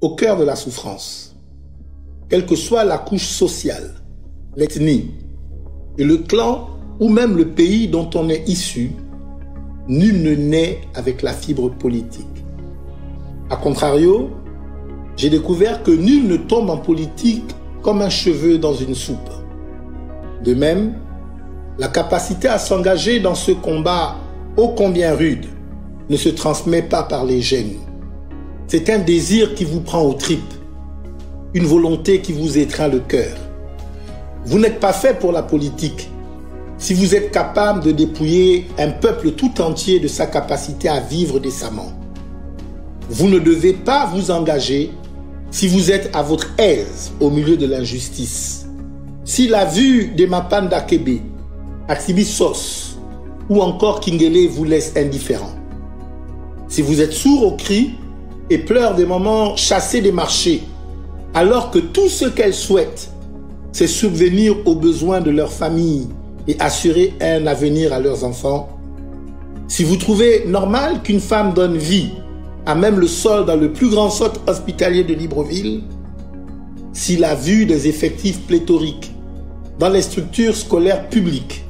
au cœur de la souffrance. Quelle que soit la couche sociale, l'ethnie et le clan ou même le pays dont on est issu, nul ne naît avec la fibre politique. A contrario, j'ai découvert que nul ne tombe en politique comme un cheveu dans une soupe. De même, la capacité à s'engager dans ce combat ô combien rude ne se transmet pas par les gènes. C'est un désir qui vous prend aux tripes, une volonté qui vous étreint le cœur. Vous n'êtes pas fait pour la politique si vous êtes capable de dépouiller un peuple tout entier de sa capacité à vivre décemment. Vous ne devez pas vous engager si vous êtes à votre aise au milieu de l'injustice. Si la vue des Mapanda Kebe, Aksibi Sos ou encore Kingele vous laisse indifférent. Si vous êtes sourd aux cris et pleure des moments chassés des marchés, alors que tout ce qu'elles souhaitent, c'est subvenir aux besoins de leur famille et assurer un avenir à leurs enfants. Si vous trouvez normal qu'une femme donne vie à même le sol dans le plus grand centre hospitalier de Libreville, si la vue des effectifs pléthoriques dans les structures scolaires publiques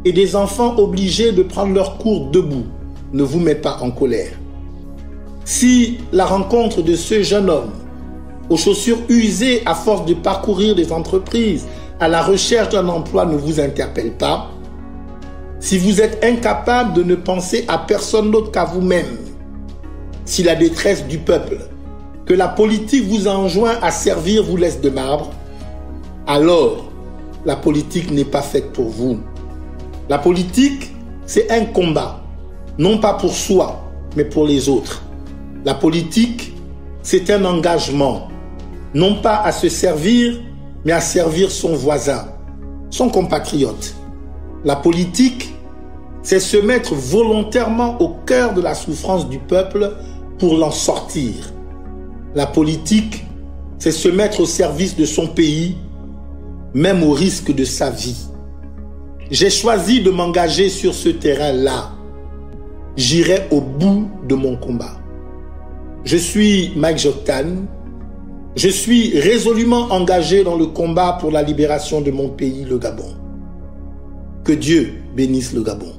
et des enfants obligés de prendre leurs cours debout ne vous met pas en colère, si la rencontre de ce jeune homme aux chaussures usées à force de parcourir des entreprises à la recherche d'un emploi ne vous interpelle pas, si vous êtes incapable de ne penser à personne d'autre qu'à vous-même, si la détresse du peuple que la politique vous enjoint à servir vous laisse de marbre, alors la politique n'est pas faite pour vous. La politique, c'est un combat, non pas pour soi, mais pour les autres. La politique, c'est un engagement, non pas à se servir, mais à servir son voisin, son compatriote. La politique, c'est se mettre volontairement au cœur de la souffrance du peuple pour l'en sortir. La politique, c'est se mettre au service de son pays, même au risque de sa vie. J'ai choisi de m'engager sur ce terrain-là. J'irai au bout de mon combat. Je suis Mike Joktan. Je suis résolument engagé dans le combat pour la libération de mon pays, le Gabon. Que Dieu bénisse le Gabon.